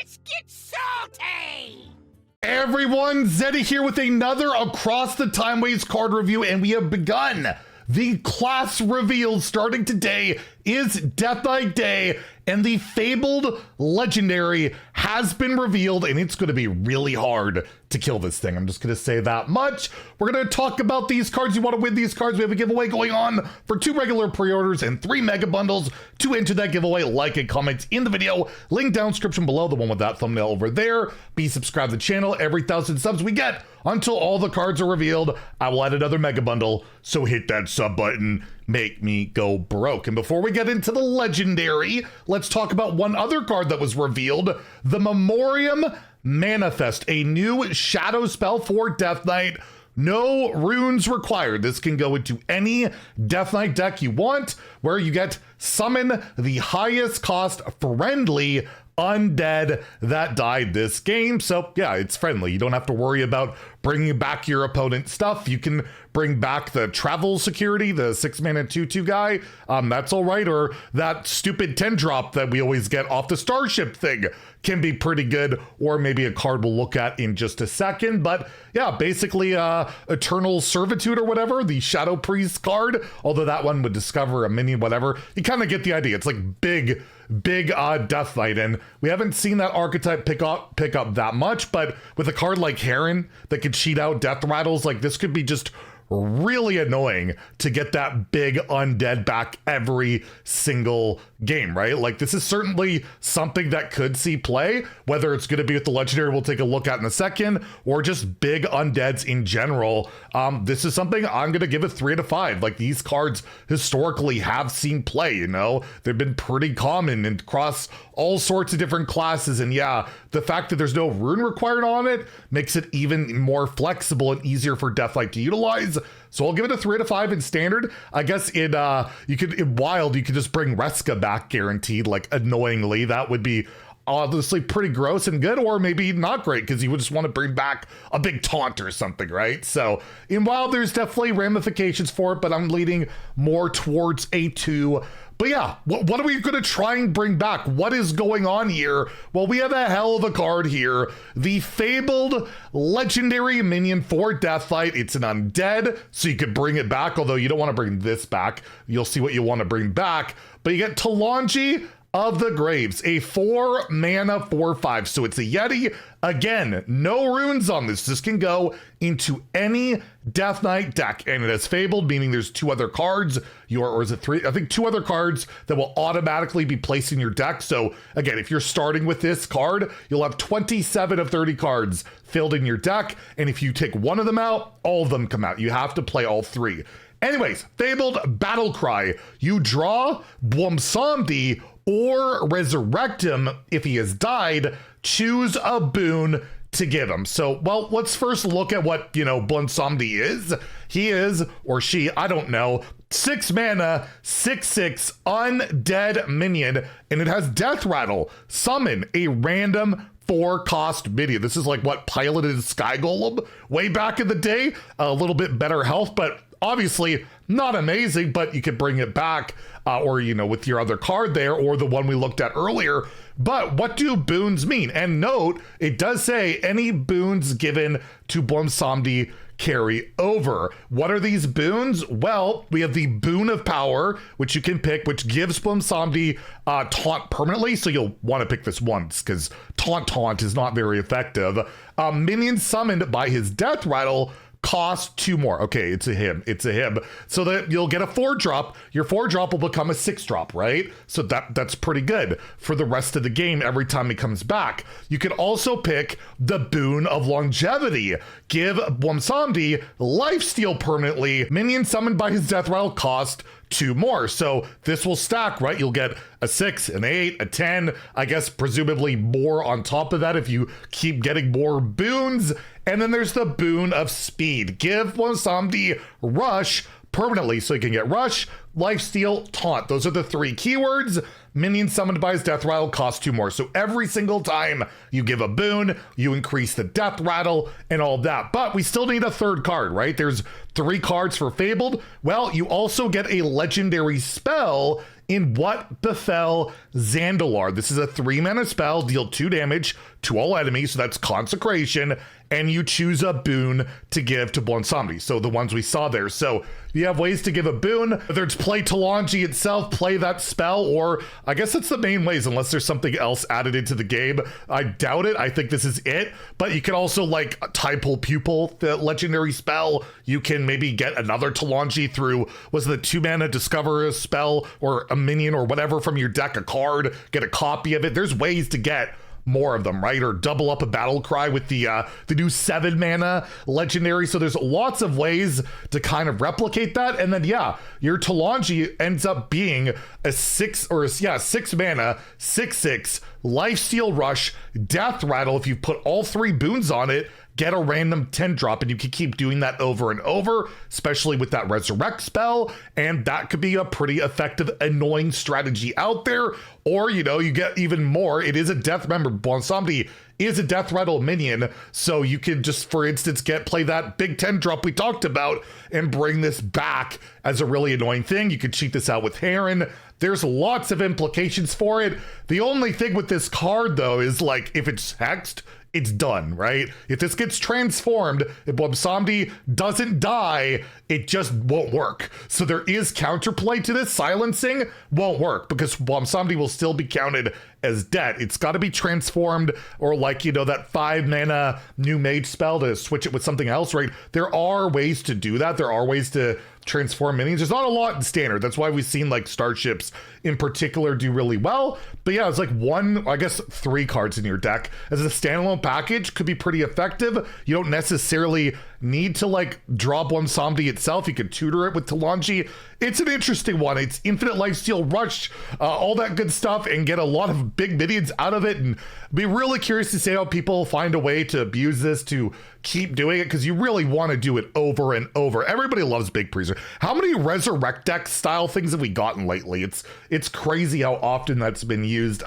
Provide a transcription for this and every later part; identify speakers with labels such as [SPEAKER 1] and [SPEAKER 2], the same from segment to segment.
[SPEAKER 1] Let's get salty!
[SPEAKER 2] Everyone, Zeddy here with another Across the Timeways card review, and we have begun. The class reveal starting today is Death Knight Day, and the Fabled Legendary has been revealed, and it's going to be really hard to kill this thing. I'm just going to say that much. We're going to talk about these cards. You want to win these cards? We have a giveaway going on for 2 regular pre-orders and 3 mega bundles. To enter that giveaway, like and comment in the video. Link down description below, the one with that thumbnail over there. Be subscribed to the channel. Every 1,000 subs we get until all the cards are revealed, I will add another mega bundle. So hit that sub button. Make me go broke. And before we get into the legendary, let's talk about one other card that was revealed, the Memoriam Manifest, a new shadow spell for Death Knight. No runes required. This can go into any Death Knight deck you want, where you get summon the highest cost friendly undead that died this game. So yeah, it's friendly. You don't have to worry about bringing back your opponent's stuff. You can bring back the travel security, the 6-mana 2/2 guy. That's all right. Or that stupid 10-drop that we always get off the Starship thing can be pretty good. Or maybe a card we'll look at in just a second. But yeah, basically Eternal Servitude or whatever, the Shadow Priest card, although that one would discover a minion, whatever. You kind of get the idea. It's like big Death Knight, and we haven't seen that archetype pick up that much, but with a card like Heron that could cheat out death rattles, like this could be just really annoying to get that big undead back every single game, right? Like this is certainly something that could see play, whether it's going to be with the legendary we'll take a look at in a second, or just big undeads in general. This is something I'm going to give a 3 out of 5. Like these cards historically have seen play, you know, they've been pretty common and across all sorts of different classes. And yeah, the fact that there's no rune required on it makes it even more flexible and easier for Death Knight to utilize. So I'll give it a 3 out of 5 in standard. I guess in wild, you could just bring Reska back guaranteed, like annoyingly. That would be obviously pretty gross and good, or maybe not great because you would just want to bring back a big taunt or something, right? So in wild, there's definitely ramifications for it, but I'm leaning more towards a 2. But yeah, what are we going to try and bring back? What is going on here? Well, we have a hell of a card here. The Fabled Legendary minion for Death Knight. It's an undead, so you could bring it back, although you don't want to bring this back. You'll see what you want to bring back. But you get Talanji of the Graves, a 4-mana 4/5. So it's a Yeti. Again, no runes on this. This can go into any Death Knight deck, and it has Fabled, meaning there's 2 other cards, or is it 3? I think 2 other cards that will automatically be placed in your deck. So again, if you're starting with this card, you'll have 27 of 30 cards filled in your deck, and if you take one of them out, all of them come out. You have to play all 3. Anyways, Fabled Battle Cry. You draw Blumsamdi or resurrect him if he has died. Choose a boon to give him. So, well, let's first look at what, Blumsamdi is. He is, or she, I don't know, 6 mana, 6/6 undead minion, and it has Death Rattle. Summon a random 4-cost minion. This is like what piloted Sky Golem way back in the day. A little bit better health, but obviously not amazing, but you could bring it back or, with your other card there, or the one we looked at earlier. But what do boons mean? And note, it does say any boons given to Blumsamdi carry over. What are these boons? Well, we have the Boon of Power, which you can pick, which gives Blumsamdi taunt permanently. So you'll want to pick this once because taunt is not very effective. Minion summoned by his Death Rattle cost 2 more. Okay, it's a him. So that you'll get a 4-drop. Your 4-drop will become a 6-drop, right? So that's pretty good for the rest of the game every time he comes back. You can also pick the Boon of Longevity. Give Blumsamdi lifesteal permanently. Minion summoned by his Death Rattle cost 2 more. So this will stack, right? You'll get a 6, an 8, a 10, I guess presumably more on top of that if you keep getting more boons. And then there's the Boon of Speed. Give Blumsamdi Rush permanently, so you can get Rush, Lifesteal, Taunt. Those are the 3 keywords. Minion summoned by his Death Rattle costs 2 more. So every single time you give a boon, you increase the Death Rattle and all that. But we still need a 3rd card, right? There's 3 cards for Fabled. Well, you also get a legendary spell in What Befell Zandalar. This is a 3-mana spell, deal 2 damage to all enemies, so that's Consecration, and you choose a boon to give to Bwonsamdi. So the ones we saw there. So you have ways to give a boon, whether it's play Talanji itself, play that spell, or I guess that's the main ways, unless there's something else added into the game. I doubt it. I think this is it. But you can also like Typal Pupil, the legendary spell. You can maybe get another Talanji through, was it the 2-mana discover a spell or a minion or whatever from your deck, a card, get a copy of it. There's ways to get more of them, right? Or double up a battle cry with the new 7-mana legendary. So there's lots of ways to kind of replicate that. And then yeah, your Talanji ends up being a 6 mana 6/6 Lifesteal Rush, Death Rattle. If you put all 3 boons on it, get a random 10-drop, and you can keep doing that over and over, especially with that Resurrect spell, and that could be a pretty effective, annoying strategy out there. Or, you know, you get even more. It is a death, remember, Bwonsamdi is a Death Rattle minion, so you could just, for instance, play that big 10-drop we talked about and bring this back as a really annoying thing. You could cheat this out with Heron. There's lots of implications for it. The only thing with this card, though, is like, if it's hexed, it's done, right? If this gets transformed, if Bwonsamdi doesn't die, it just won't work. So there is counterplay to this. Silencing won't work because Bwonsamdi will still be counted as dead. It's got to be transformed, or like, you know, that 5-mana new mage spell to switch it with something else, right? There are ways to do that. There are ways to transform minions. There's not a lot in standard. That's why we've seen like starships in particular do really well. But yeah, it's like 3 cards in your deck as a standalone package could be pretty effective. You don't necessarily need to like draw Bwonsamdi itself. You could tutor it with Talanji. It's an interesting one. It's infinite lifesteal rush, all that good stuff, and get a lot of big minions out of it. And be really curious to see how people find a way to abuse this, to keep doing it, because you really want to do it over and over. Everybody loves big preserve. How many Resurrect deck style things have we gotten lately? It's crazy how often that's been used.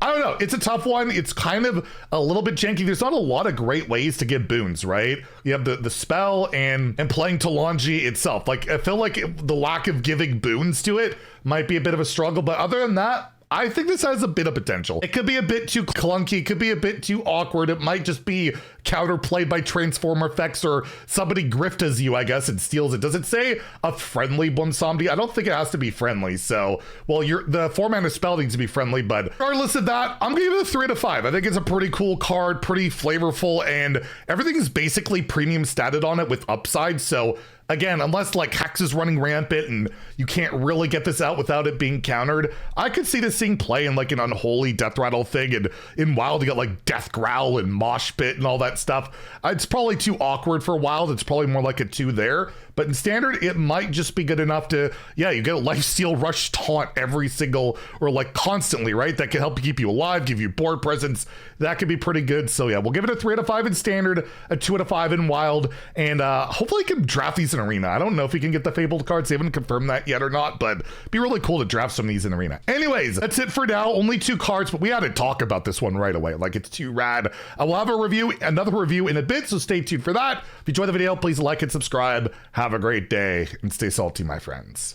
[SPEAKER 2] I don't know. It's a tough one. It's kind of a little bit janky. There's not a lot of great ways to get boons, right? You have the spell and playing Talanji itself. Like, I feel like the lack of giving boons to it might be a bit of a struggle. But other than that, I think this has a bit of potential. It could be a bit too clunky, could be a bit too awkward. It might just be counterplayed by transformer effects, or somebody griftas you, I guess, and steals it. Does it say a friendly Bwonsamdi? I don't think it has to be friendly. So, well, the 4-mana spell needs to be friendly, but regardless of that, I'm gonna give it a 3 out of 5. I think it's a pretty cool card, pretty flavorful, and everything is basically premium statted on it with upside. So again, unless like Hex is running rampant and you can't really get this out without it being countered, I could see this thing play in like an unholy Death Rattle thing, and in Wild you got like Death Growl and Mosh Pit and all that stuff. It's probably too awkward for Wild. It's probably more like a 2 there. But in Standard, it might just be good enough to, yeah, you get a Lifesteal Rush taunt every single, or like constantly, right? That can help keep you alive, give you board presence. That could be pretty good. So yeah, we'll give it a 3 out of 5 in Standard, a 2 out of 5 in Wild, and hopefully we can draft these in Arena. I don't know if we can get the Fabled cards. They haven't confirmed that yet or not, but it'd be really cool to draft some of these in Arena. Anyways, that's it for now. Only 2 cards, but we had to talk about this one right away. Like, it's too rad. I will have another review in a bit, so stay tuned for that. If you enjoyed the video, please like and subscribe. Have a great day and stay salty, my friends.